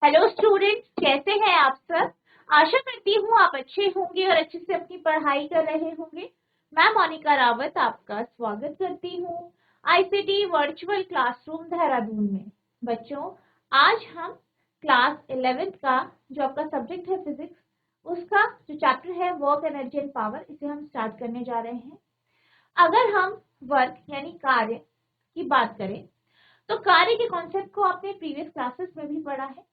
Hello students, कैसे हैं आप सब। आशा करती हूँ आप अच्छे होंगे और अच्छे से अपनी पढ़ाई कर रहे होंगे। मैं मोनिका रावत आपका स्वागत करती हूँ आईसीटी वर्चुअल क्लासरूम देहरादून में। बच्चों, आज हम क्लास 11th का जो आपका सब्जेक्ट है फिजिक्स, उसका जो चैप्टर है वर्क एनर्जी एंड पावर, इसे हम स्टार्ट करने जा रहे हैं। अगर हम वर्क यानी कार्य की बात करें तो कार्य के कॉन्सेप्ट को आपने प्रीवियस क्लासेस में भी पढ़ा है।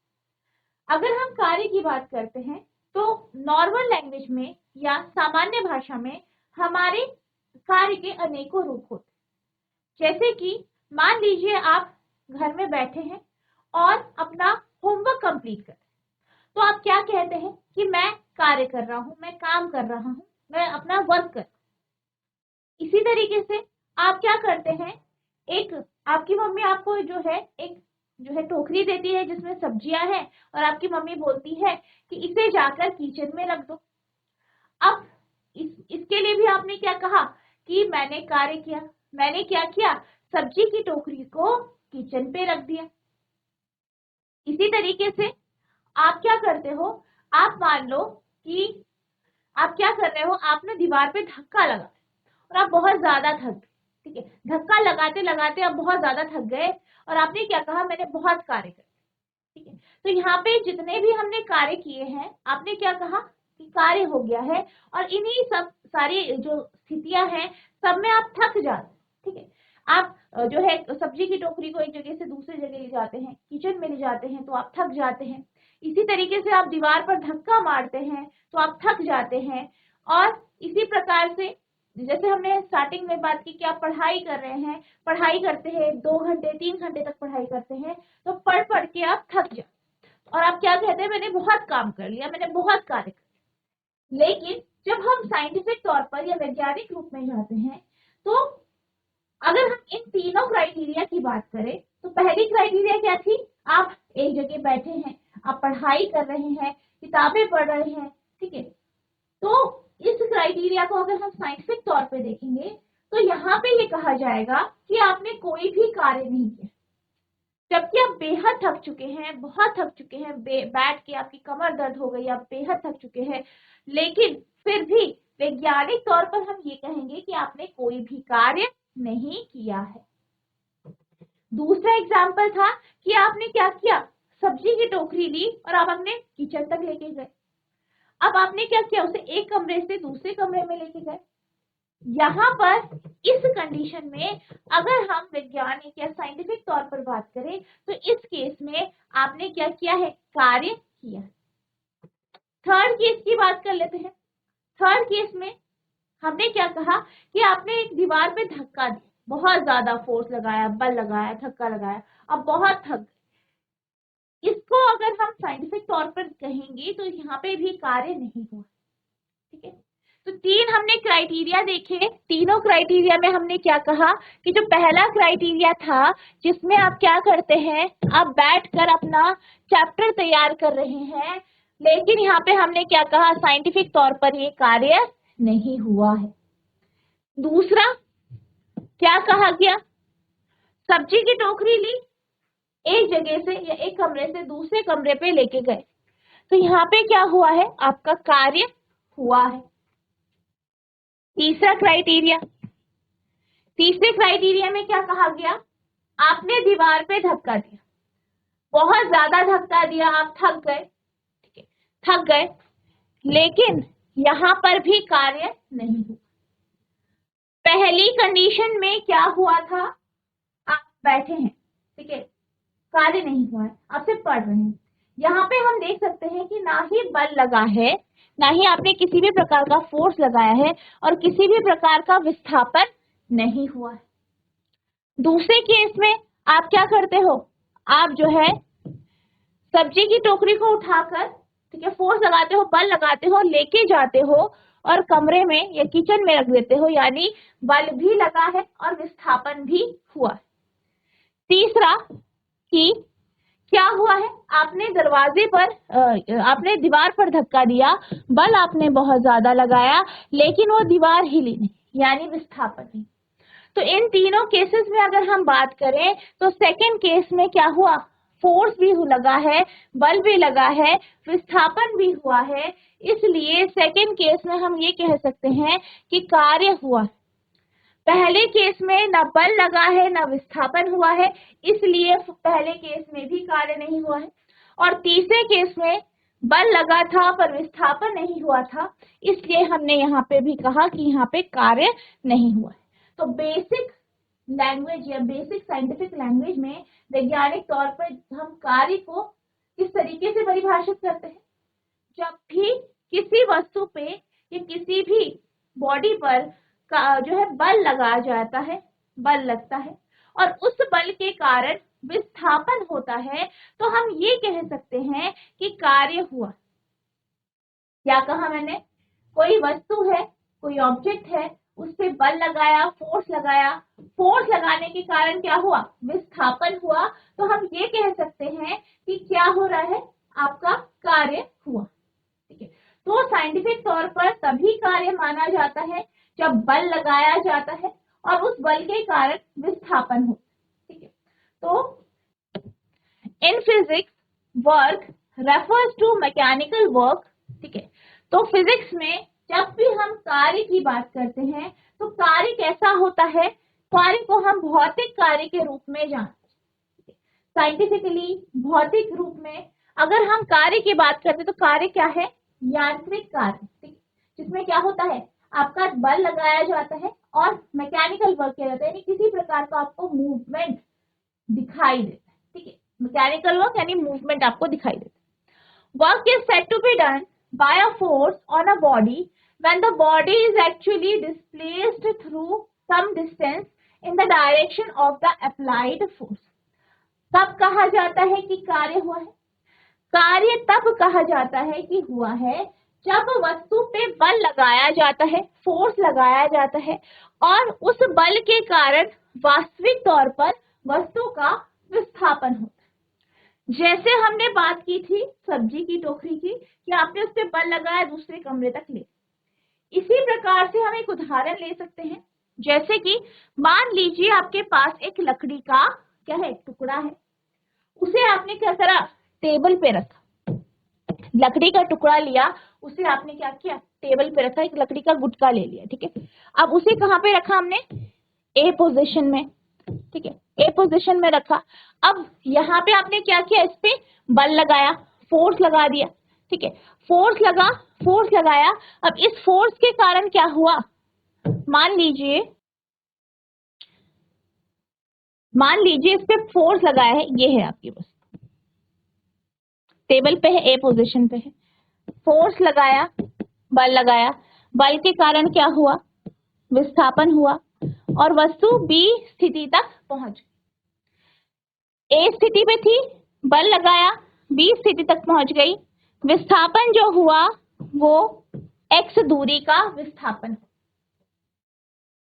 अगर हम कार्य की बात करते हैं तो नॉर्मल लैंग्वेज में या सामान्य भाषा में हमारे कार्य के अनेकों रूप होते हैं। जैसे कि मान लीजिए आप घर में बैठे हैं और अपना होमवर्क कंप्लीट कर, तो आप क्या कहते हैं कि मैं कार्य कर रहा हूं, मैं काम कर रहा हूं, मैं अपना वर्क कर। इसी तरीके से आप क्या करते हैं, एक आपकी मम्मी आपको जो है टोकरी देती है जिसमें सब्जियां हैं और आपकी मम्मी बोलती है कि इसे जाकर किचन में रख दो। अब इसके लिए भी आपने क्या कहा कि मैंने कार्य किया। मैंने क्या किया, सब्जी की टोकरी को किचन पे रख दिया। इसी तरीके से आप क्या करते हो, आप मान लो कि आप क्या कर रहे हो, आपने दीवार पे धक्का लगा और आप बहुत ज्यादा थक गए। ठीक है, धक्का लगाते लगाते आप बहुत ज्यादा थक गए और आपने क्या कहा, मैंने बहुत कार्य कर। ठीक है, तो यहाँ पे जितने भी हमने कार्य किए हैं, आपने क्या कहा कि कार्य हो गया है। और इन्हीं सब सारी जो स्थितियां हैं, सब में आप थक जाते। ठीक है, आप जो है सब्जी की टोकरी को एक जगह से दूसरी जगह ले जाते हैं, किचन में ले जाते हैं, तो आप थक जाते हैं। इसी तरीके से आप दीवार पर धक्का मारते हैं तो आप थक जाते हैं। और इसी प्रकार से जैसे हमने स्टार्टिंग में बात की कि आप पढ़ाई कर रहे हैं, पढ़ाई करते हैं 2 घंटे 3 घंटे तक पढ़ाई करते हैं, तो पढ़ पढ़ के आप थक जाते और आप क्या कहते हैं, मैंने बहुत काम कर लिया, मैंने बहुत कार्य कर लिया। लेकिन जब हम साइंटिफिक तौर पर या वैज्ञानिक रूप में जाते हैं, तो अगर हम इन तीनों क्राइटेरिया की बात करें तो पहली क्राइटेरिया क्या थी, आप एक जगह बैठे हैं, आप पढ़ाई कर रहे हैं, किताबें पढ़ रहे हैं। ठीक है, तो इस क्राइटेरिया को अगर हम साइंटिफिक तौर पे देखेंगे तो यहाँ पे ये कहा जाएगा कि आपने कोई भी कार्य नहीं किया, जबकि आप बेहद थक चुके हैं, बहुत थक चुके हैं, बैठ के आपकी कमर दर्द हो गई, आप बेहद थक चुके हैं, लेकिन फिर भी वैज्ञानिक तौर पर हम ये कहेंगे कि आपने कोई भी कार्य नहीं किया है। दूसरा एग्जाम्पल था कि आपने क्या किया, सब्जी की टोकरी ली और आप अपने किचन तक लेके गए। अब आपने क्या किया, उसे एक कमरे से दूसरे कमरे में लेके गए। यहाँ पर इस कंडीशन में अगर हम वैज्ञानिक या साइंटिफिक तौर पर बात करें तो इस केस में आपने क्या किया है, कार्य किया। थर्ड केस की बात कर लेते हैं। थर्ड केस में हमने क्या कहा कि आपने एक दीवार पे धक्का दिया, बहुत ज्यादा फोर्स लगाया, बल लगाया, धक्का लगाया, अब बहुत थक गए। इसको अगर हम साइंटिफिक तौर पर कहेंगे तो यहाँ पे भी कार्य नहीं हुआ। ठीक है, तो तीन हमने क्राइटेरिया देखे। तीनों क्राइटेरिया में हमने क्या कहा कि जो पहला क्राइटेरिया था जिसमें आप क्या करते हैं, आप बैठकर अपना चैप्टर तैयार कर रहे हैं, लेकिन यहाँ पे हमने क्या कहा, साइंटिफिक तौर पर ये कार्य नहीं हुआ है। दूसरा क्या कहा गया, सब्जी की टोकरी ली, एक जगह से या एक कमरे से दूसरे कमरे पे लेके गए, तो यहाँ पे क्या हुआ है, आपका कार्य हुआ है। तीसरा क्राइटेरिया, तीसरे क्राइटेरिया में क्या कहा गया, आपने दीवार पे धक्का दिया, बहुत ज्यादा धक्का दिया, आप थक गए। ठीक है, थक गए, लेकिन यहां पर भी कार्य नहीं हुआ। पहली कंडीशन में क्या हुआ था, आप बैठे हैं, ठीक है, कार्य नहीं हुआ है, आप सिर्फ पढ़ रहे हैं। यहाँ पे हम देख सकते हैं कि ना ही बल लगा है, ना ही आपने किसी भी प्रकार का फोर्स लगाया है और किसी भी प्रकार का विस्थापन नहीं हुआ है। दूसरे केस में आप क्या करते हो, आप जो है सब्जी की टोकरी को उठाकर, ठीक है, फोर्स लगाते हो, बल लगाते हो, लेके जाते हो और कमरे में या किचन में रख देते हो, यानी बल भी लगा है और विस्थापन भी हुआ है। तीसरा कि क्या हुआ है, आपने दरवाजे पर आपने दीवार पर धक्का दिया, बल आपने बहुत ज्यादा लगाया, लेकिन वो दीवार हिली नहीं, यानी विस्थापन नहीं। तो इन तीनों केसेस में अगर हम बात करें तो सेकंड केस में क्या हुआ, फोर्स भी लगा है, बल भी लगा है, विस्थापन भी हुआ है, इसलिए सेकंड केस में हम ये कह सकते हैं कि कार्य हुआ। पहले केस में न बल लगा है न विस्थापन हुआ है, इसलिए पहले केस में भी कार्य नहीं हुआ है। और तीसरे केस में बल लगा था पर विस्थापन नहीं हुआ था, इसलिए हमने यहाँ पे भी कहा कि यहाँ पे कार्य नहीं हुआ है। तो बेसिक लैंग्वेज या बेसिक साइंटिफिक लैंग्वेज में वैज्ञानिक तौर पर हम कार्य को किस तरीके से परिभाषित करते हैं, जब भी किसी वस्तु पे या किसी भी बॉडी पर का जो है बल लगाया जाता है, बल लगता है और उस बल के कारण विस्थापन होता है, तो हम ये कह सकते हैं कि कार्य हुआ। क्या कहा मैंने? कोई वस्तु है, कोई ऑब्जेक्ट है, उस पे बल लगाया, फोर्स लगाया, फोर्स लगाने के कारण क्या हुआ? विस्थापन हुआ। तो हम ये कह सकते हैं कि क्या हो रहा है? आपका कार्य हुआ। ठीक है, तो साइंटिफिक तौर पर तभी कार्य माना जाता है जब बल लगाया जाता है और उस बल के कारण विस्थापन हो। ठीक है, तो in physics work refers to mechanical work. ठीक है, तो फिजिक्स में जब भी हम कार्य की बात करते हैं तो कार्य कैसा होता है? कार्य को हम भौतिक कार्य के रूप में जानते हैं। साइंटिफिकली भौतिक रूप में अगर हम कार्य की बात करते हैं तो कार्य क्या है? यांत्रिक कार्य। ठीक, जिसमें क्या होता है? आपका बल लगाया जाता है और मैकेनिकल वर्क किया जाता है, यानी किसी प्रकार का आपको मूवमेंट दिखाई देता है। ठीक है, मैकेनिकल वर्क यानी मूवमेंट आपको दिखाई देता है। Work is said to be done by a force on a body when the body is actually displaced through some distance in the direction of the applied force। तब कहा जाता है कि कार्य हुआ है। कार्य तब कहा जाता है कि हुआ है जब वस्तु पे बल लगाया जाता है, फोर्स लगाया जाता है और उस बल के कारण वास्तविक तौर पर वस्तु का विस्थापन होता है। जैसे हमने बात की थी सब्जी की टोकरी की कि आपने उस पर बल लगाया, दूसरे कमरे तक ले, इसी प्रकार से हम एक उदाहरण ले सकते हैं। जैसे कि मान लीजिए आपके पास एक लकड़ी का क्या है, टुकड़ा है, उसे आपने क्या करा? टेबल पे रखा। लकड़ी का टुकड़ा लिया, उसे आपने क्या किया? टेबल पे रखा, एक लकड़ी का गुटका ले लिया। ठीक है, अब उसे कहाँ पे रखा हमने? ए पोजीशन में। ठीक है, ए पोजीशन में रखा। अब यहाँ पे आपने क्या किया? इस पे बल लगाया, फोर्स लगा दिया। ठीक है, फोर्स लगा, फोर्स लगाया। अब इस फोर्स के कारण क्या हुआ? मान लीजिए इस पे फोर्स लगाया है, ये है आपकी वस्तु, टेबल पे है, ए पोजीशन पे है, फोर्स लगाया, बल लगाया, बल के कारण क्या हुआ? विस्थापन हुआ और वस्तु बी स्थिति तक पहुंच गई। ए स्थिति पे थी, बल लगाया, बी स्थिति तक पहुंच गई। विस्थापन जो हुआ वो एक्स दूरी का विस्थापन।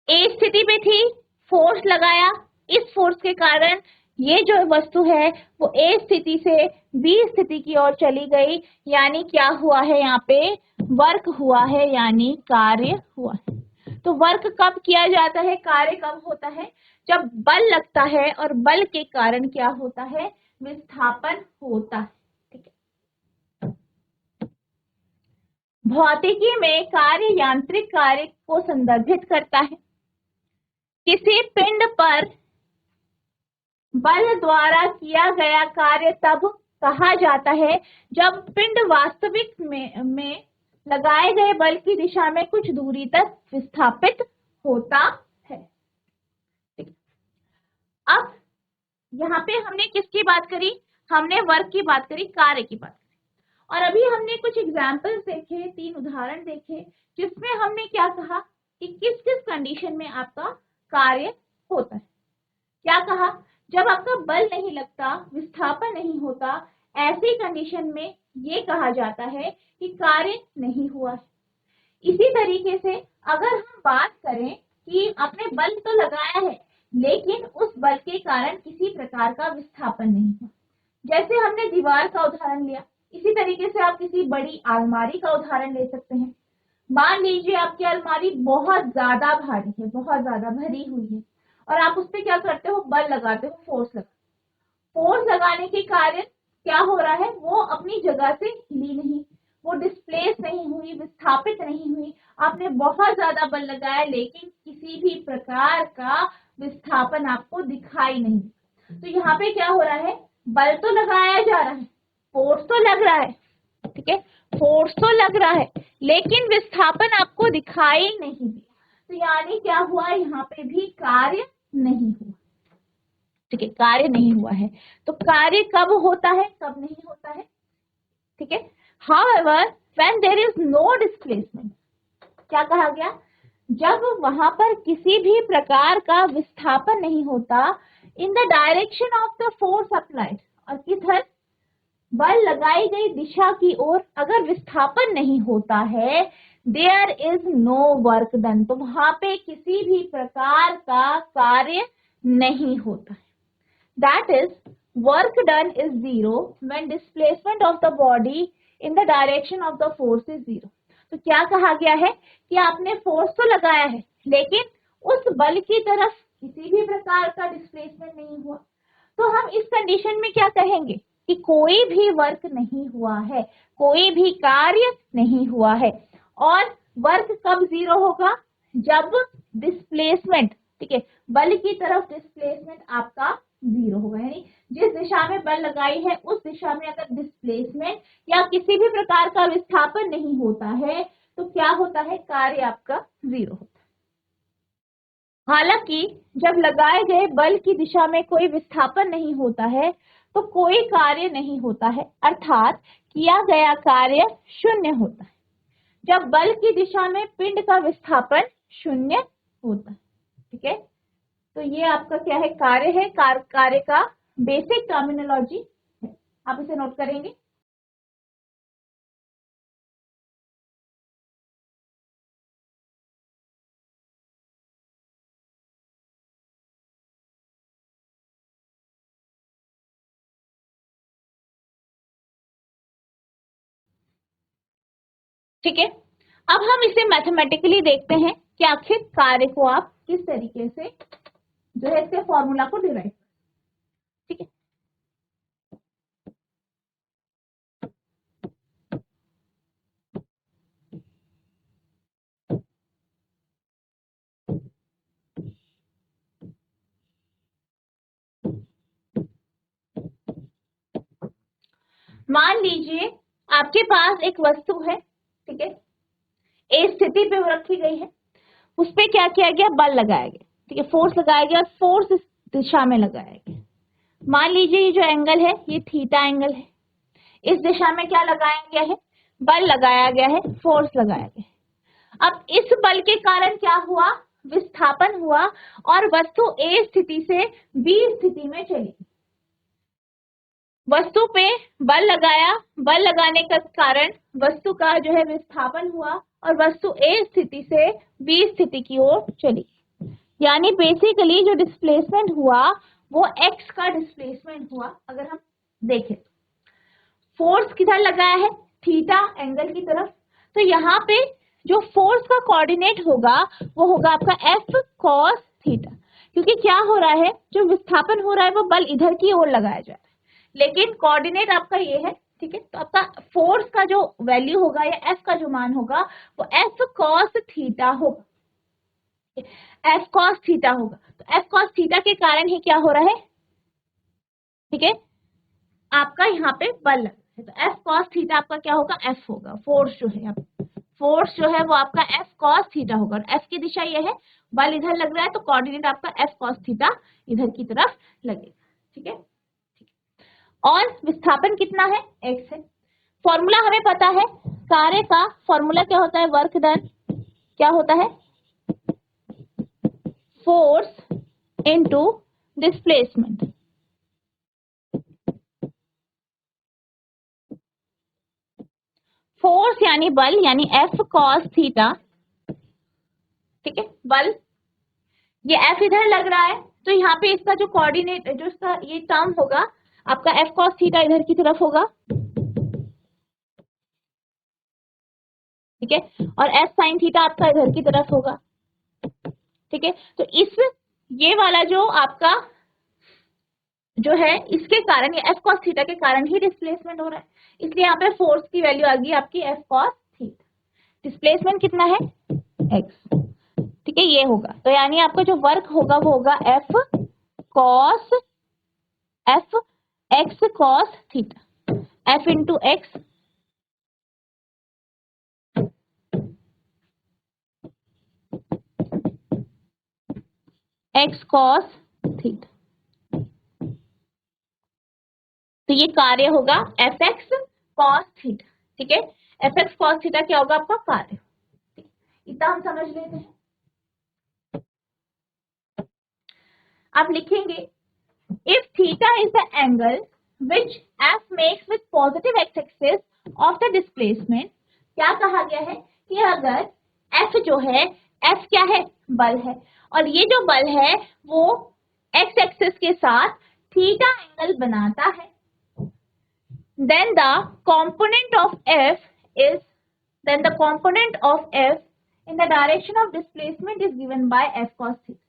ए स्थिति पे थी, फोर्स लगाया, इस फोर्स के कारण ये जो वस्तु है वो ए स्थिति से बी स्थिति की ओर चली गई, यानी क्या हुआ है? यहाँ पे वर्क हुआ है, यानी कार्य हुआ है। तो वर्क कब किया जाता है, कार्य कब होता है? जब बल लगता है और बल के कारण क्या होता है? विस्थापन होता है। ठीक है, भौतिकी में कार्य यांत्रिक कार्य को संदर्भित करता है। किसी पिंड पर बल द्वारा किया गया कार्य तब कहा जाता है जब पिंड वास्तविक में लगाए गए बल की दिशा में कुछ दूरी तक विस्थापित होता है। अब यहाँ पे हमने किसकी बात करी? हमने वर्क की बात करी, कार्य की बात करी। और अभी हमने कुछ एग्जाम्पल्स देखे, 3 उदाहरण देखे, जिसमें हमने क्या कहा कि किस किस कंडीशन में आपका कार्य होता है। क्या कहा? जब आपका बल नहीं लगता, विस्थापन नहीं होता, ऐसी कंडीशन में ये कहा जाता है कि कार्य नहीं हुआ है। इसी तरीके से अगर हम बात करें कि आपने बल तो लगाया है लेकिन उस बल के कारण किसी प्रकार का विस्थापन नहीं हुआ, जैसे हमने दीवार का उदाहरण लिया, इसी तरीके से आप किसी बड़ी अलमारी का उदाहरण ले सकते हैं। मान लीजिए आपकी अलमारी बहुत ज्यादा भारी है, बहुत ज्यादा भरी हुई है और आप उस पर क्या करते हो? बल लगाते हो, फोर्स लगाने के कारण क्या हो रहा है, वो अपनी जगह से हिली नहीं, वो डिस्प्लेस नहीं हुई, विस्थापित नहीं हुई। आपने बहुत ज्यादा बल लगाया लेकिन किसी भी प्रकार का विस्थापन आपको दिखाई नहीं। तो यहाँ पे क्या हो रहा है, बल तो लगाया जा रहा है, फोर्स तो लग रहा है, ठीक है, फोर्स तो लग रहा है, लेकिन विस्थापन आपको दिखाई नहीं दिया। तो यानी क्या हुआ, यहाँ पे भी कार्य नहीं हुआ, ठीक है, कार्य नहीं हुआ है। तो कार्य कब होता है, कब नहीं होता है, ठीक है। However, when there is no displacement, क्या कहा गया, जब वहां पर किसी भी प्रकार का विस्थापन नहीं होता, in the direction of the force applied, और किधर, बल लगाई गई दिशा की ओर अगर विस्थापन नहीं होता है, there is no work done, तो वहां पे किसी भी प्रकार का कार्य नहीं होता है। That is work done is zero when displacement of the body in the direction of the force is zero. तो क्या कहा गया है कि आपने फोर्स तो लगाया है लेकिन उस बल की तरफ किसी भी प्रकार का डिस्प्लेसमेंट नहीं हुआ। तो हम इस कंडीशन में क्या कहेंगे कि कोई भी वर्क नहीं हुआ है, कोई भी कार्य नहीं हुआ है। और वर्क कब जीरो होगा, जब डिस्प्लेसमेंट, ठीक है, बल की तरफ डिस्प्लेसमेंट आपका जीरो होगा, यानी जिस दिशा में बल लगाई है उस दिशा में अगर डिस्प्लेसमेंट या किसी भी प्रकार का विस्थापन नहीं होता है तो क्या होता है, कार्य आपका जीरो होता है। हालांकि जब लगाए गए बल की दिशा में कोई विस्थापन नहीं होता है तो कोई कार्य नहीं होता है, अर्थात किया गया कार्य शून्य होता है। जब बल की दिशा में पिंड का विस्थापन शून्य होता है, ठीक है। तो ये आपका क्या है, कार्य है, कार्य का बेसिक टर्मिनोलॉजी है, आप इसे नोट करेंगे। ठीक है, अब हम इसे मैथमेटिकली देखते हैं कि आखिर कार्य को आप किस तरीके से जो है इसके फॉर्मूला को डिराइव, ठीक है। मान लीजिए आपके पास एक वस्तु है, ठीक है, ए स्थिति पे वो रखी गई है, उस पे क्या किया गया, बल लगाया गया, ठीक है, फोर्स लगाया गया, फोर्स इस दिशा में लगाया गया। मान लीजिए ये जो एंगल है ये थीटा एंगल है, इस दिशा में क्या लगाया गया है, बल लगाया गया है, फोर्स लगाया गया है। अब इस बल के कारण क्या हुआ, विस्थापन हुआ और वस्तु ए स्थिति से बी स्थिति में चली। वस्तु पे बल लगाया, बल लगाने का कारण वस्तु का जो है विस्थापन हुआ और वस्तु ए स्थिति से बी स्थिति की ओर चली। यानी बेसिकली जो डिस्प्लेसमेंट हुआ वो एक्स का डिस्प्लेसमेंट हुआ। अगर हम देखें फोर्स किधर लगाया है, थीटा एंगल की तरफ, तो यहाँ पे जो फोर्स का कोऑर्डिनेट होगा वो होगा आपका एफ कॉस थीटा, क्योंकि क्या हो रहा है, जो विस्थापन हो रहा है वो बल इधर की ओर लगाया जा रहा है लेकिन कोऑर्डिनेट आपका ये है, ठीक है। तो आपका फोर्स का जो वैल्यू होगा या एफ का जो मान होगा वो एफ कॉस थीटा होगा, एफ कॉस थीटा होगा। तो एफ कॉस थीटा के कारण ही क्या हो रहा है, ठीक है, आपका यहाँ पे बल लग रहा है। तो एफ कॉस थीटा आपका क्या होगा, एफ होगा, फोर्स जो है, फोर्स जो है वो आपका एफ कॉस थीटा होगा। एफ की दिशा ये है, बल इधर लग रहा है तो कोऑर्डिनेट आपका एफ कॉस थीटा इधर की तरफ लगेगा, ठीक है। और विस्थापन कितना है, x है। फॉर्मूला हमें पता है, कार्य का फॉर्मूला क्या होता है, वर्क डन क्या होता है, फोर्स इनटू डिस्प्लेसमेंट। फोर्स यानी बल यानी एफ कॉस थीटा, ठीक है, बल, ये एफ इधर लग रहा है तो यहाँ पे इसका जो कोऑर्डिनेट जो इसका ये टर्म होगा आपका एफ कॉस थीटा इधर की तरफ होगा, ठीक है, और एफ साइन थीटा आपका इधर की तरफ होगा, ठीक है। तो इस ये वाला जो आपका जो है इसके कारण, ये एफ कॉस थीटा के कारण ही डिस्प्लेसमेंट हो रहा है, इसलिए यहाँ पे फोर्स की वैल्यू आ गई आपकी एफ कॉस थीटा। डिस्प्लेसमेंट कितना है, एक्स, ठीक है, ये होगा। तो यानी आपका जो वर्क होगा वो होगा F cos, F x cos theta, F into x x cos theta. तो ये कार्य होगा एफ एक्स कॉस थीटा, ठीक है। एफ एक्स कॉस थीटा क्या होगा आपका कार्य, इतना हम समझ लेते हैं। आप लिखेंगे if theta is the angle which f makes with positive x axis of the displacement, क्या कहा गया है कि अगर f जो है, f क्या है, बल है, और ये जो बल है वो x एक्सिस के साथ थीटा एंगल बनाता है, then the component of f is then the component of f in the direction of displacement is given by f cos theta।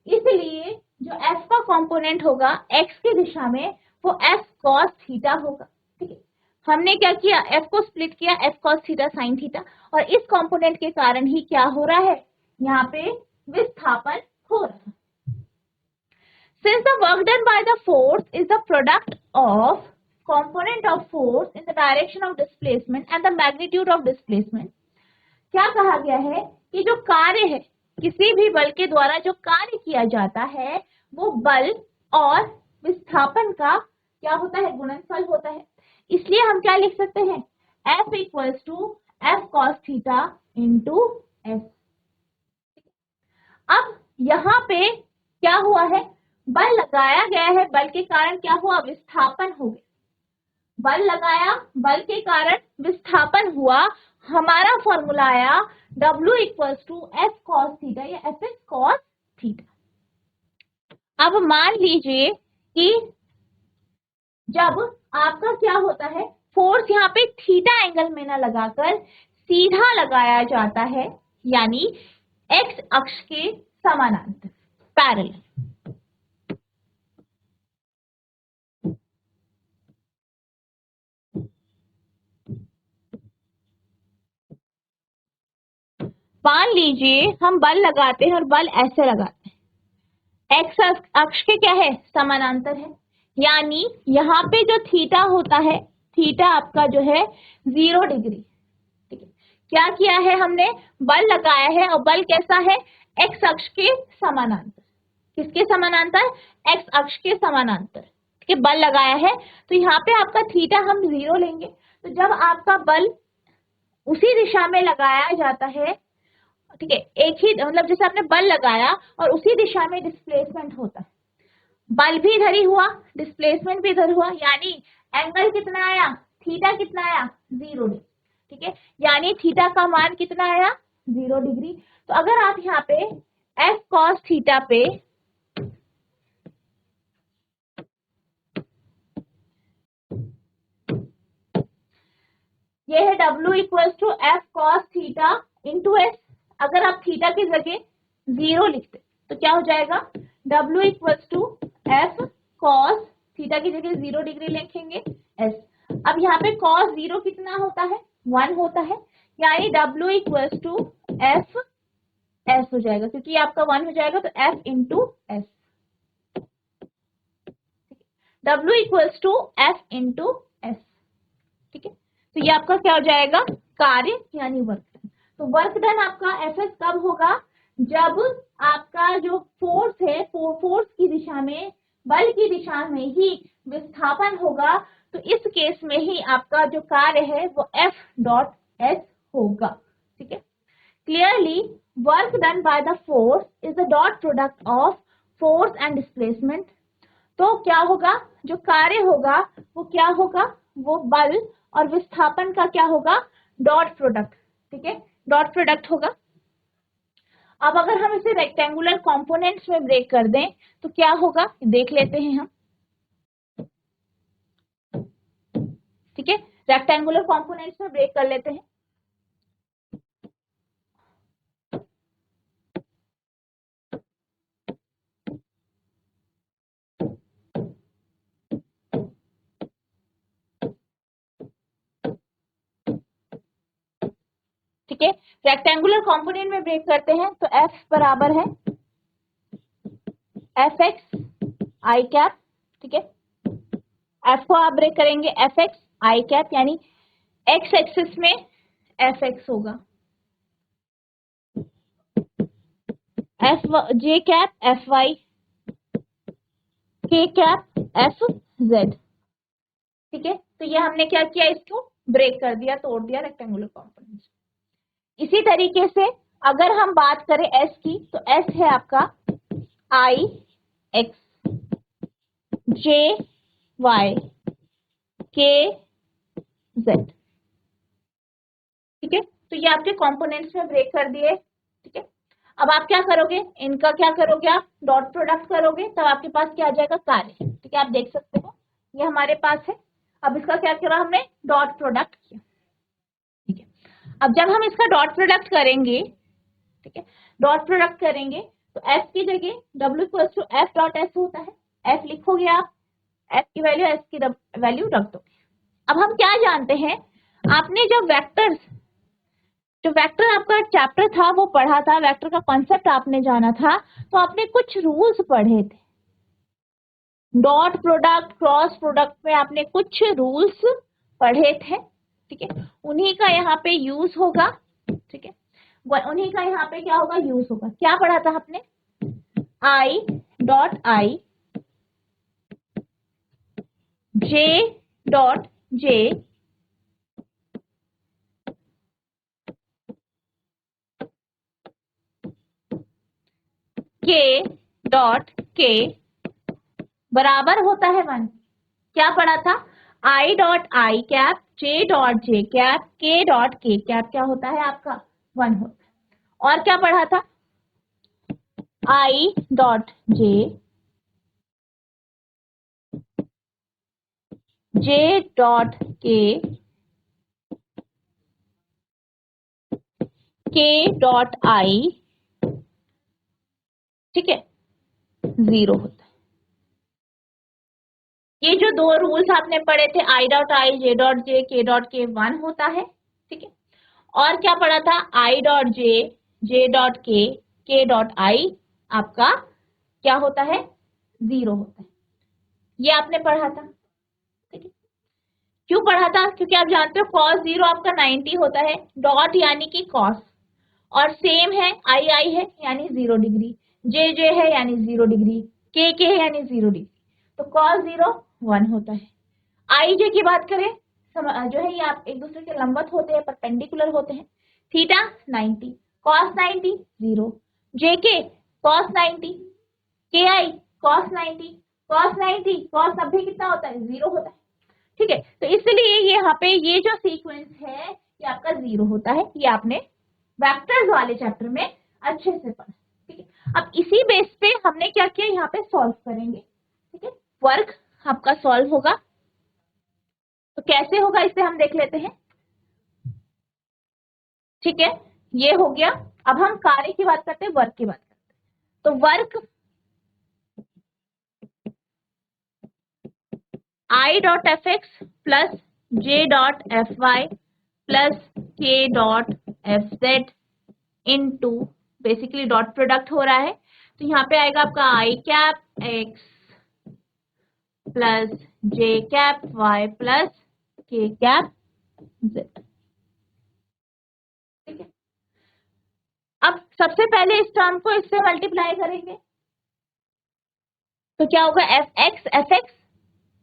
इसलिए जो f का कंपोनेंट होगा x की दिशा में वो f cos थीटा होगा, ठीक है। हमने क्या किया, f को स्प्लिट किया, f cos theta sin theta, और इस कंपोनेंट के कारण ही क्या हो रहा है, यहाँ पे विस्थापन हो रहा है। Since the work done by the force is the product of component of force in the direction of displacement and the magnitude of displacement, क्या कहा गया है कि जो कार्य है, किसी भी बल के द्वारा जो कार्य किया जाता है वो बल और विस्थापन का क्या होता है, गुणनफल होता है। इसलिए हम क्या लिख सकते हैं, F equals to F cos theta into S. अब यहाँ पे क्या हुआ है, बल लगाया गया है, बल के कारण क्या हुआ, विस्थापन हो गया, बल लगाया, बल के कारण विस्थापन हुआ, हमारा फॉर्मूला आया W equals to F cos theta या एफ एक्स कॉस थीटा। अब मान लीजिए कि जब आपका क्या होता है, फोर्स यहाँ पे थीटा एंगल में ना लगाकर सीधा लगाया जाता है, यानी एक्स अक्ष के समानांतर, पैरेलल। मान लीजिए हम बल लगाते हैं और बल ऐसे लगाते हैं, एक्स अक्ष के क्या है, समानांतर है, यानी यहाँ पे जो थीटा होता है, थीटा आपका जो है 0 डिग्री, ठीक है। क्या किया है हमने, बल लगाया है और बल कैसा है, एक्स अक्ष के समानांतर, किसके समानांतर, एक्स अक्ष के समानांतर, ठीक है, बल लगाया है। तो यहाँ पे आपका थीटा हम 0 लेंगे, तो जब आपका बल उसी दिशा में लगाया जाता है, ठीक है, एक ही मतलब जैसे आपने बल लगाया और उसी दिशा में डिस्प्लेसमेंट होता है, बल भी इधर ही हुआ, डिस्प्लेसमेंट भी इधर हुआ, यानी एंगल कितना आया, थीटा कितना आया, 0 डिग्री, ठीक है, यानी थीटा का मान कितना आया, 0 डिग्री। तो अगर आप यहाँ पे एफ कॉस थीटा पे ये है W equals to F cos theta into S, अगर आप थीटा की जगह 0 लिखते तो क्या हो जाएगा, W equals to F cos theta की जगह 0 डिग्री लिखेंगे एस। अब यहाँ पे कॉस 0 कितना होता है, 1 होता है, यानी W equals to F S हो जाएगा, क्योंकि आपका 1 हो जाएगा, तो F into S, W equals to F into S, ठीक है। तो ये आपका क्या हो जाएगा, कार्य यानी वर्क डन। तो वर्क डन आपका एफ एस कब होगा, जब आपका जो फोर्स है, फोर्स की दिशा में, बल की दिशा में ही विस्थापन होगा, तो इस केस में ही आपका जो कार्य है वो एफ डॉट एस होगा, ठीक है। Clearly work done by the force is the dot product of force and displacement. तो क्या होगा, जो कार्य होगा वो क्या होगा, वो बल और विस्थापन का क्या होगा, डॉट प्रोडक्ट, ठीक है, डॉट प्रोडक्ट होगा। अब अगर हम इसे रेक्टेंगुलर कंपोनेंट्स में ब्रेक कर दें तो क्या होगा, देख लेते हैं हम, ठीक है, रेक्टेंगुलर कंपोनेंट्स में ब्रेक कर लेते हैं। ठीक है। रेक्टेंगुलर कंपोनेंट में ब्रेक करते हैं तो f बराबर है एफ एक्स आई कैप, ठीक है। f को आप ब्रेक करेंगे एफ एक्स आई कैप, यानी x एक्सिस में एफ एक्स होगा, एफ जे कैप एफ वाई, के कैप एफ जेड, ठीक है। तो ये हमने क्या किया, इसको ब्रेक कर दिया, तोड़ दिया रेक्टेंगुलर कंपोनेंट। इसी तरीके से अगर हम बात करें एस की, तो एस है आपका आई एक्स जे वाई के जेड, ठीक है। तो ये आपके कंपोनेंट्स में ब्रेक कर दिए, ठीक है। अब आप क्या करोगे, इनका क्या करोगे, आप डॉट प्रोडक्ट करोगे, तब आपके पास क्या आ जाएगा, कार्य, ठीक है। आप देख सकते हो ये हमारे पास है। अब इसका क्या करा हमने, डॉट प्रोडक्ट किया, ठीक है। अब जब हम इसका डॉट प्रोडक्ट करेंगे, ठीक है, डॉट प्रोडक्ट करेंगे तो f की जगह w equals to F dot S होता है, f लिखोगे आप, f की वैल्यू s की वैल्यू रख दोगे। अब हम क्या जानते हैं, आपने जब वेक्टर्स, जो वेक्टर आपका चैप्टर था वो पढ़ा था, वेक्टर का कॉन्सेप्ट आपने जाना था, तो आपने कुछ रूल्स पढ़े थे, डॉट प्रोडक्ट क्रॉस प्रोडक्ट में आपने कुछ रूल्स पढ़े थे, ठीक है। उन्हीं का यहाँ पे यूज होगा, ठीक है, उन्हीं का यहाँ पे क्या होगा, यूज होगा। क्या पढ़ा था आपने, I dot I J dot J के डॉट के बराबर होता है 1। क्या पढ़ा था, I dot I cap J dot J cap के डॉट के कैप क्या होता है आपका 1 होता है। और क्या पढ़ा था, आई डॉट जे जे डॉट के डॉट आई, ठीक है, 0 होता है। ये जो दो रूल्स आपने पढ़े थे, I dot I J dot J के डॉट के 1 होता है, ठीक है। और क्या पढ़ा था, आई डॉट जे डॉट के डॉट आई आपका क्या होता है, 0 होता है। ये आपने पढ़ा था, ठीक है। क्यों पढ़ा था, क्योंकि आप जानते हो cos 0 आपका 90 होता है, डॉट यानी कि cos, और सेम है आई है यानी 0 डिग्री, जे है यानी 0 डिग्री, के है यानी 0 डिग्री, तो cos 0 1 होता है। आई जे की बात करें, जो है ये आप एक दूसरे के लंबवत होते हैं, परपेंडिकुलर होते हैं, थीटा 90, cos 90 0, जे के cos 90, के आई cos 90, cos 90 cos 90 कितना होता है, 0 होता है, ठीक है। तो इसलिए ये यहाँ पे ये जो सीक्वेंस है ये आपका 0 होता है, ये आपने वेक्टर्स वाले चैप्टर में अच्छे से पढ़ा, ठीक है। अब इसी बेस पे हमने क्या किया, यहाँ पे सॉल्व करेंगे, ठीक है। वर्क आपका सॉल्व होगा, तो कैसे होगा इसे हम देख लेते हैं, ठीक है। ये हो गया। अब हम कार्य की बात करते हैं, वर्क की बात करते हैं। तो work I dot F x plus J dot F Y plus K dot F Z into, basically dot product हो रहा है, तो यहाँ पे आएगा आपका I cap X plus J cap Y plus K cap Z, ठीक है। अब सबसे पहले इस टर्म को इससे मल्टीप्लाई करेंगे, तो क्या होगा, F x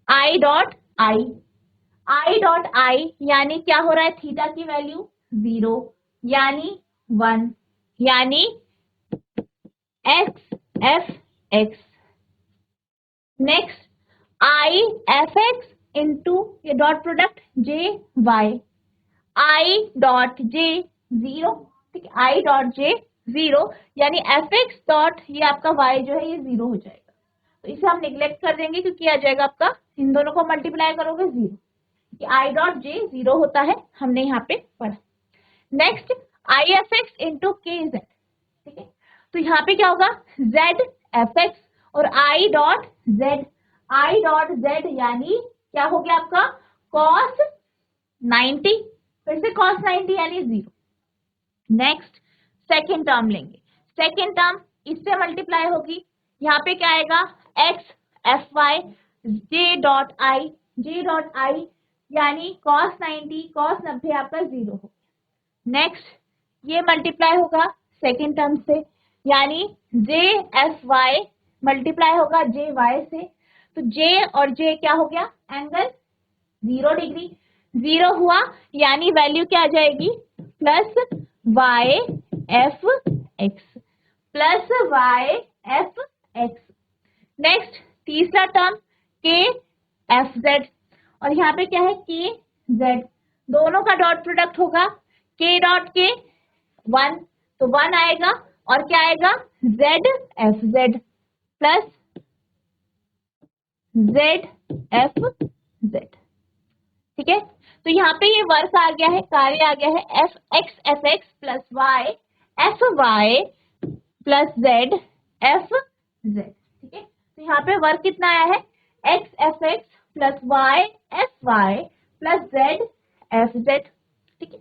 I dot i यानी क्या हो रहा है, थीटा की वैल्यू 0 यानी 1, यानी X F x. Next I F X into ये dot product J Y, I dot J 0, ठीक है, आई डॉट जे 0 यानी एफ एक्स डॉट ये आपका वाई जो है ये 0 हो जाएगा, तो इसे हम निग्लेक्ट कर देंगे क्योंकि आ जाएगा आपका, इन दोनों को मल्टीप्लाई करोगे 0, कि आई डॉट जे 0 होता है, हमने यहाँ पे पढ़ा। Next I F X into के जेड, ठीक है, तो यहाँ पे क्या होगा, जेड एफ एक्स और आई डॉट जेड यानी क्या हो गया आपका, cos 90, फिर से cos 90 यानी 0, नेक्स्ट सेकेंड टर्म लेंगे, सेकेंड टर्म इससे मल्टीप्लाई होगी, यहाँ पे क्या आएगा x F y j dot i यानी cos 90 cos 90 आपका 0 हो। नेक्स्ट ये मल्टीप्लाई होगा सेकेंड टर्म से, यानी जे एफ वाई मल्टीप्लाई होगा जे वाई से, तो जे और जे क्या हो गया एंगल 0 डिग्री, 0 हुआ यानी वैल्यू क्या आ जाएगी plus y F x, plus y F x. Next तीसरा टर्म के एफ जेड, और यहाँ पे क्या है के जेड, दोनों का डॉट प्रोडक्ट होगा के डॉट के 1, तो 1 आएगा और क्या आएगा Z F Z plus z F z. ठीक है, तो यहाँ पे ये वर्क आ गया है, कार्य आ गया है F x plus y F Y plus z F z. ठीक है, तो यहाँ पे वर्क कितना आया है x F x plus y F Y plus z F z. ठीक है,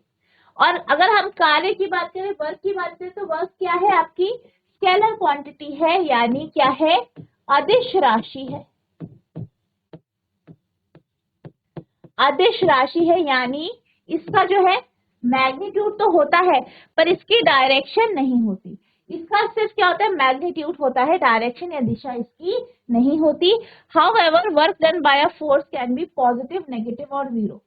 और अगर हम कार्य की बात करें, वर्क की बात करें, तो वर्क क्या है आपकी स्केलर क्वांटिटी है, यानी क्या है अदिश राशि है, अदिश राशि है, यानी इसका जो है मैग्नीट्यूड तो होता है पर इसकी डायरेक्शन नहीं होती, इसका सिर्फ क्या होता है मैग्नीट्यूड होता है, डायरेक्शन या दिशा इसकी नहीं होती। However work done by a force can be positive negative और जीरो।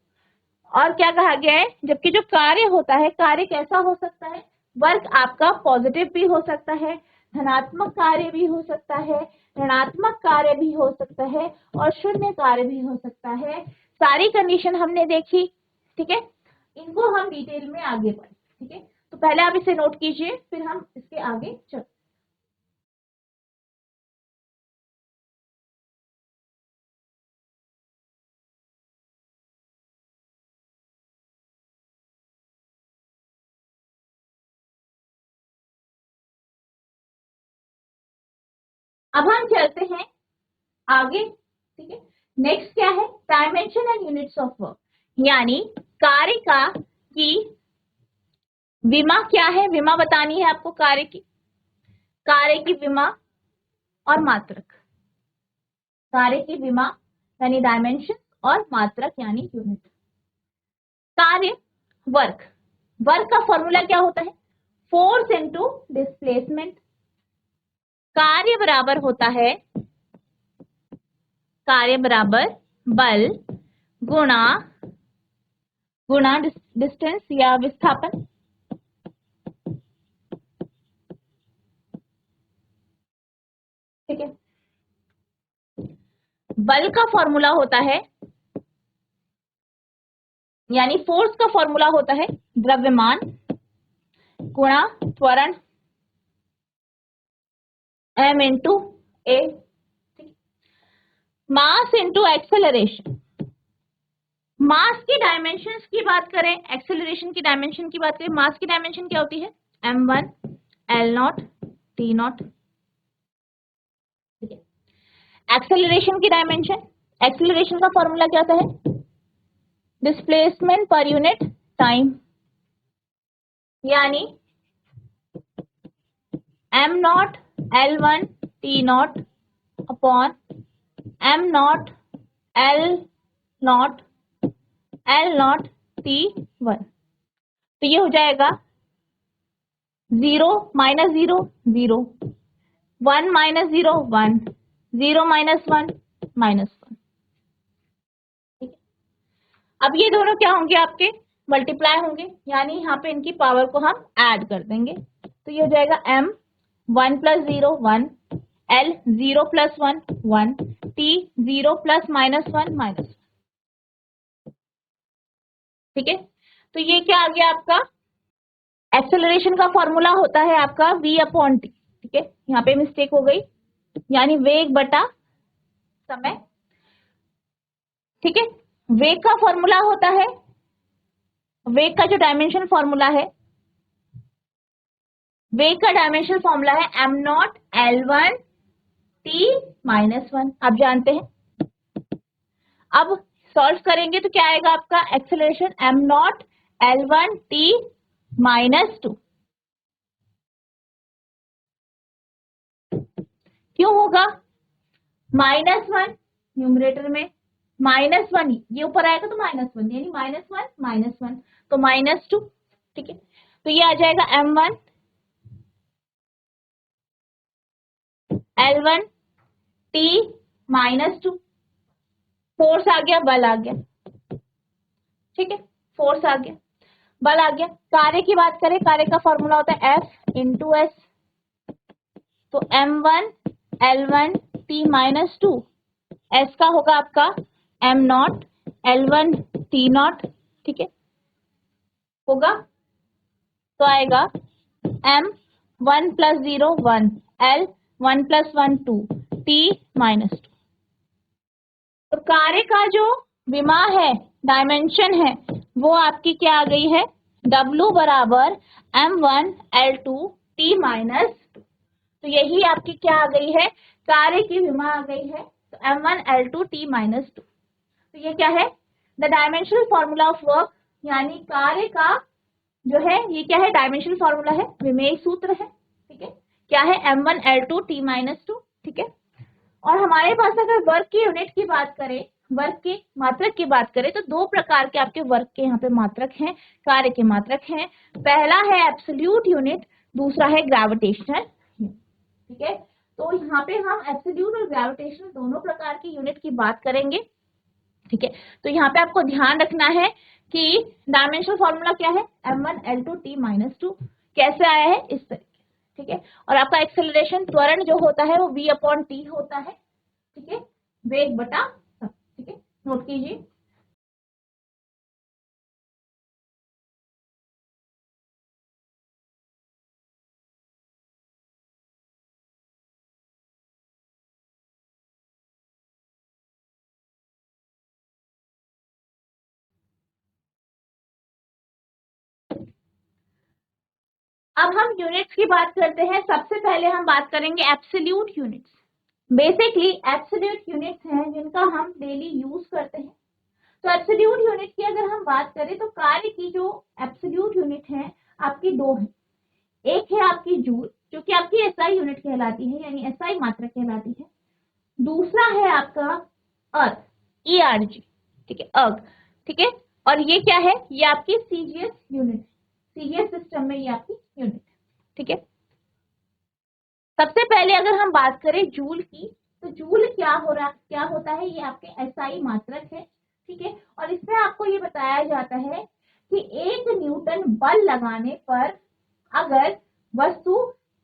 और क्या कहा गया है, जबकि जो कार्य होता है, कार्य कैसा हो सकता है, वर्क आपका पॉजिटिव भी हो सकता है, धनात्मक कार्य भी हो सकता है, ऋणात्मक कार्य भी हो सकता है और शून्य कार्य भी हो सकता है। सारी कंडीशन हमने देखी। ठीक है, इनको हम डिटेल में आगे पढ़ें। ठीक है, तो पहले आप इसे नोट कीजिए, फिर हम इसके आगे चलते। अब हम चलते हैं आगे। ठीक है, नेक्स्ट क्या है dimension and units of work, यानी कार्य का की विमा क्या है, विमा बतानी है आपको कार्य की, कार्य की विमा और मात्रक, कार्य की विमा यानी डायमेंशन और मात्रक यानी यूनिट। कार्य वर्क, वर्क का फॉर्मूला क्या होता है फोर्स इनटू डिस्प्लेसमेंट, कार्य बराबर होता है, कार्य बराबर बल गुणा गुणा डिस्टेंस या विस्थापन। ठीक है, बल का फॉर्मूला होता है, यानी फोर्स का फॉर्मूला होता है द्रव्यमान गुणा त्वरण m इंटू ए, मास इंटू एक्सेलरेशन। मास की डायमेंशंस की बात करें, एक्सेलरेशन की डायमेंशन की बात करें, मास की डायमेंशन क्या होती है m1 l0 t0। ठीक है, एक्सेलरेशन की डायमेंशन, एक्सेलरेशन का फॉर्मूला क्या होता है डिस्प्लेसमेंट पर यूनिट टाइम, यानी m0 l1 t0 upon m0 l0 l0 t1। तो ये हो जाएगा 0 माइनस 0 0, 1 माइनस 0 1, 0 माइनस 1 माइनस 1। ठीक है, अब ये दोनों क्या होंगे आपके मल्टीप्लाई होंगे, यानी यहाँ पे इनकी पावर को हम ऐड कर देंगे, तो ये हो जाएगा m 1 plus 0 1, l 0 plus 1 1, t 0 plus minus 1 minus 1। ठीक है, तो ये क्या आ गया आपका एक्सेलरेशन का फॉर्मूला होता है आपका v अपॉन टी। ठीक है, यहाँ पे मिस्टेक हो गई, यानी वेग बटा समय। ठीक है, वेग का फॉर्मूला होता है, वेग का जो डायमेंशन फॉर्मूला है, वेग का डायमेंशन फॉर्मूला है m0 l1 t माइनस 1, आप जानते हैं। अब सॉल्व करेंगे तो क्या आएगा आपका acceleration m0 l1 t minus 2। क्यों होगा? -1 न्यूमरेटर में, -1 ये ऊपर आएगा तो -1 यानी -1 तो -2, ठीक है। तो ये आ जाएगा m1 L1 T -2, फोर्स आ गया, बल आ गया, ठीक है, फोर्स आ गया, बल आ गया। कार्य की बात करें, कार्य का फॉर्मूला होता है F इंटू एस, तो m1 L1 T -2, एस का होगा आपका m0 L1 T0, ठीक है, होगा तो आएगा m1 + 0 1 L 1 + 1 2 T -2। तो कार्य का जो विमा है, डायमेंशन है, वो आपकी क्या आ गई है? W बराबर m1 L2 T -2। तो यही आपकी क्या आ गई है? कार्य की विमा आ गई है, तो m1 L2 T -2। तो ये क्या है? The dimensional formula of work, यानी कार्य का जो है ये क्या है? डायमेंशनल फॉर्मूला है, विमेय सूत्र है, ठीक है। क्या है? m1 L2 T -2, ठीक है। और हमारे पास अगर वर्क की यूनिट की बात करें, वर्क के मात्रक की बात करें, तो दो प्रकार के आपके वर्क के यहाँ पे मात्रक हैं, कार्य के मात्रक हैं। पहला है एब्सोल्यूट यूनिट, दूसरा है ग्रेविटेशनल, ठीक है। तो यहाँ पे हम एब्सोल्यूट और ग्रेविटेशनल दोनों प्रकार की यूनिट की बात करेंगे, ठीक है। तो यहाँ पे आपको ध्यान रखना है कि डायमेंशनल फॉर्मूला क्या है? m1 L2 T -2 कैसे आया है? इस तरीके, ठीक है। और आपका एक्सेलरेशन, त्वरण जो होता है वो v/t होता है, ठीक है, वेग बटा समय, ठीक है, नोट कीजिए। अब हम यूनिट्स की बात करते हैं। सबसे पहले हम बात करेंगे absolute units. Basically absolute units हैं जिनका हम डेली यूज करते हैं। तो एब्सोल्यूट यूनिट की अगर हम बात करें तो कार्य की जो एब्सोल्यूट यूनिट है आपकी दो है। एक है आपकी जूल, जो कि आपकी एसआई यूनिट कहलाती है, यानी एसआई मात्रक कहलाती है। दूसरा है आपका अर्थ, ERG, ठीक है, अर्ग, ठीक है। और ये क्या है? ये आपकी सीजीएस यूनिट, सीजीएस सिस्टम में ये आपकी यूनिट, ठीक है। सबसे पहले अगर हम बात करें जूल की, तो जूल क्या होता है? ये आपके एसआई मात्रक है, ठीक है। और इसमें आपको ये बताया जाता है कि 1 न्यूटन बल लगाने पर अगर वस्तु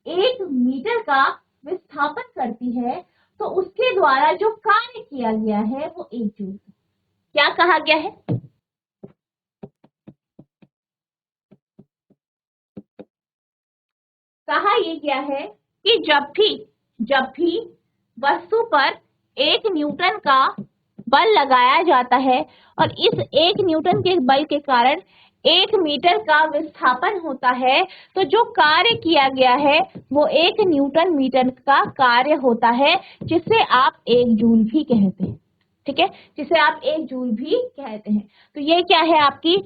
1 मीटर का विस्थापन करती है तो उसके द्वारा जो कार्य किया गया है वो 1 जूल। क्या कहा गया है? कहा ये गया है कि जब भी वस्तु पर 1 न्यूटन का बल लगाया जाता है और इस 1 न्यूटन के बल के कारण 1 मीटर का विस्थापन होता है, तो जो कार्य किया गया है वो 1 न्यूटन मीटर का कार्य होता है, जिसे आप 1 जूल भी कहते हैं, ठीक है, जिसे आप 1 जूल भी कहते हैं। तो ये क्या है? आपकी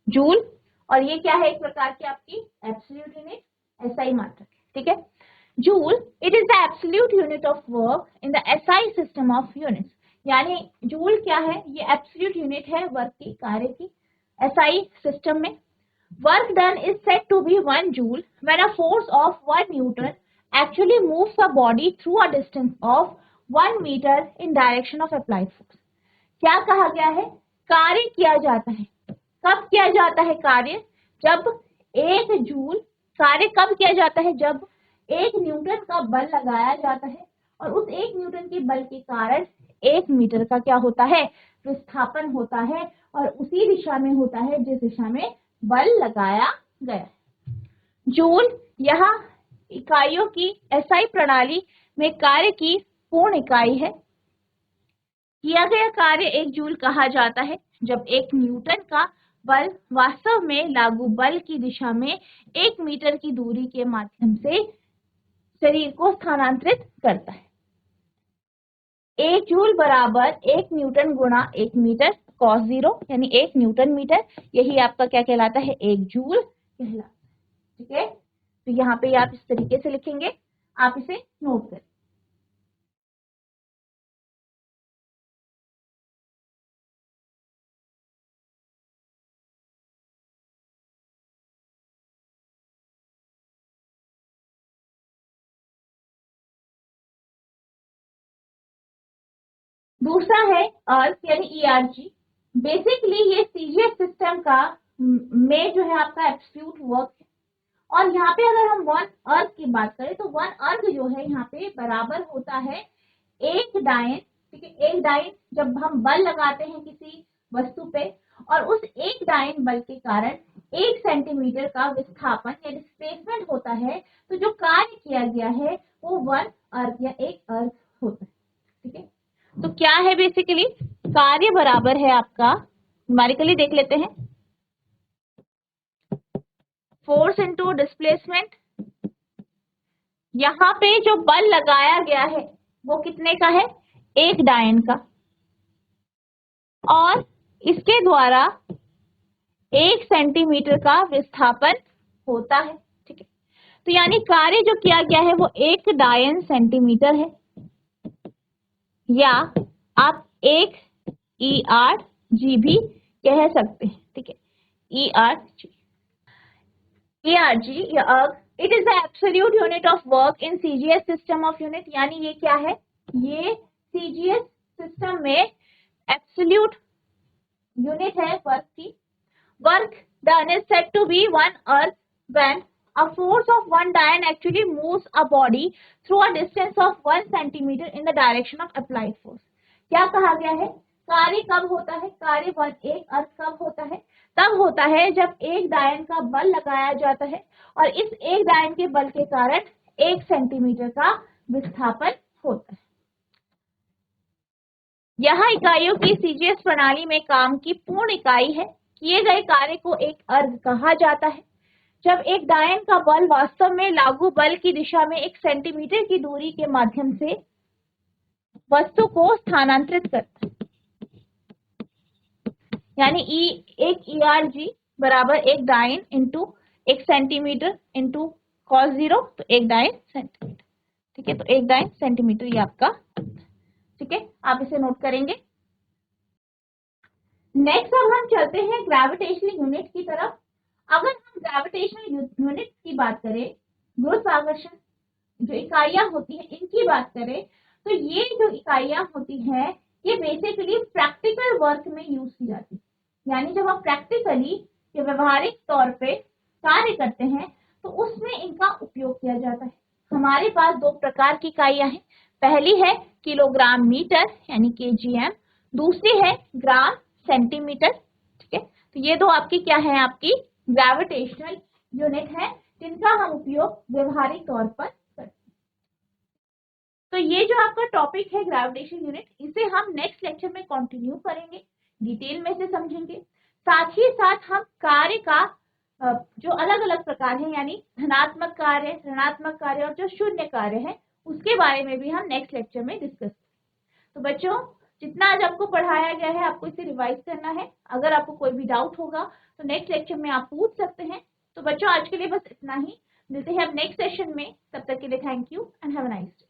जूल। और ये क्या है? एक प्रकार की आपकी एब्सोल्यूट यूनिट, एसआई मात्रक, ठीक है। Joule, it is the absolute unit of work in the SI system of units. यानी जूल क्या है? ये एब्सोल्यूट यूनिट है वर्क की, कार्य की, एसआई सिस्टम में। Work done is said to be 1 joule when a force of 1 newton actually moves a body through a distance of 1 metre in direction of applied force. क्या कहा गया है? कार्य किया जाता है। कब किया जाता है कार्य? जब 1 जूल, कार्य कब किया जाता है? जब 1 न्यूटन का बल लगाया जाता है और उस 1 न्यूटन के बल के कारण 1 मीटर का क्या होता है? विस्थापन होता है, और उसी दिशा में होता है जिस दिशा में बल लगाया गया। जूल यहाँ इकाइयों की एसआई प्रणाली में कार्य की पूर्ण इकाई है। किया गया कार्य 1 जूल कहा जाता है जब 1 न्यूटन का बल वास्तव में लागू बल की दिशा में 1 मीटर की दूरी के माध्यम से शरीर को स्थानांतरित करता है। 1 जूल बराबर 1 न्यूटन गुणा 1 मीटर cos 0, यानी 1 न्यूटन मीटर, यही आपका क्या कहलाता है? 1 जूल कहलाता है, ठीक है। तो यहाँ पे आप इस तरीके से लिखेंगे, आप इसे नोट करें। दूसरा है अर्थ यानी ईआरजी। बेसिकली ये सीजीएस सिस्टम का में जो है आपका एब्सोल्यूट वर्क है। और यहाँ पे अगर हम वन अर्थ की बात करें तो वन अर्थ जो है यहाँ पे बराबर होता है एक डायन। ठीक है, एक डायन जब हम बल लगाते हैं किसी वस्तु पे और उस एक डायन बल के कारण 1 सेंटीमीटर का विस्थापन या डिस्प्लेसमेंट होता है, तो जो कार्य किया गया है वो वन अर्थ या एक अर्थ होता है। ठीक है, तो क्या है बेसिकली कार्य बराबर है आपका, न्यूमेरिकली देख लेते हैं, फोर्स इनटू डिस्प्लेसमेंट। यहाँ पे जो बल लगाया गया है वो कितने का है, एक डायन का, और इसके द्वारा 1 सेंटीमीटर का विस्थापन होता है। ठीक है, तो यानी कार्य जो किया गया है वो 1 डायन सेंटीमीटर है, या आप 1 ERG भी कह सकते हैं। ठीक है, ERG या erg, it is the absolute unit of work in CGS system of unit. यानी ये क्या है, ये सीजीएस सिस्टम में एब्सोल्यूट यूनिट है वर्क की। Work done is said to be one erg when a force of one dian actually moves a body through a distance of 1 centimeter in the direction of applied force। क्या कहा गया है, कार्य कब होता है, कार्य वन एक अर्थ कब होता है, तब होता है जब एक डायन का बल लगाया जाता है और इस एक डायन के बल के कारण 1 सेंटीमीटर का विस्थापन होता है। यह इकाइयों की सीजीएस प्रणाली में काम की पूर्ण इकाई है। किए गए कार्य को एक अर्ग कहा जाता है। जब एक डायन का बल वास्तव में लागू बल की दिशा में 1 सेंटीमीटर की दूरी के माध्यम से वस्तु को स्थानांतरित करता है, यानी एक ERG बराबर एक डायन इंटू 1 सेंटीमीटर इंटू cos 0, तो 1 डायन सेंटीमीटर। ठीक है, तो 1 डायन सेंटीमीटर ये आपका। ठीक है, आप इसे नोट करेंगे। नेक्स्ट अब हम चलते हैं ग्रेविटेशनल यूनिट की तरफ। अगर हम ग्रेविटेशनल यूनिट की बात करें, गुरुत्वाकर्षण जो इकाइयां होती हैं इनकी बात करें, तो ये जो इकाइयां होती हैं ये बेसिकली प्रैक्टिकल वर्क में यूज की जाती है। यानी जब हम प्रैक्टिकली या व्यवहारिक तौर पे कार्य करते हैं तो उसमें इनका उपयोग किया जाता है। हमारे पास 2 प्रकार की इकाइयां हैं। पहली है किलोग्राम मीटर यानी KGM, दूसरी है ग्राम सेंटीमीटर। ठीक है, तो ये 2 आपकी क्या है, आपकी ग्रेविटेशनल यूनिट है जिनका हम उपयोग व्यवहारिक तौर पर करते हैं। तो ये जो आपका टॉपिक है ग्रेविटेशनल यूनिट, इसे हम नेक्स्ट लेक्चर में कंटिन्यू करेंगे, डिटेल में से समझेंगे। साथ ही साथ हम कार्य का जो अलग अलग प्रकार है, यानी धनात्मक कार्य, ऋणात्मक कार्य और जो शून्य कार्य है उसके बारे में भी हम नेक्स्ट लेक्चर में डिस्कस करेंगे। तो बच्चों, जितना आज आपको पढ़ाया गया है आपको इसे रिवाइज करना है। अगर आपको कोई भी डाउट होगा तो नेक्स्ट लेक्चर में आप पूछ सकते हैं। तो बच्चों, आज के लिए बस इतना ही, मिलते हैं अब नेक्स्ट सेशन में। तब तक के लिए thank you and have a nice day.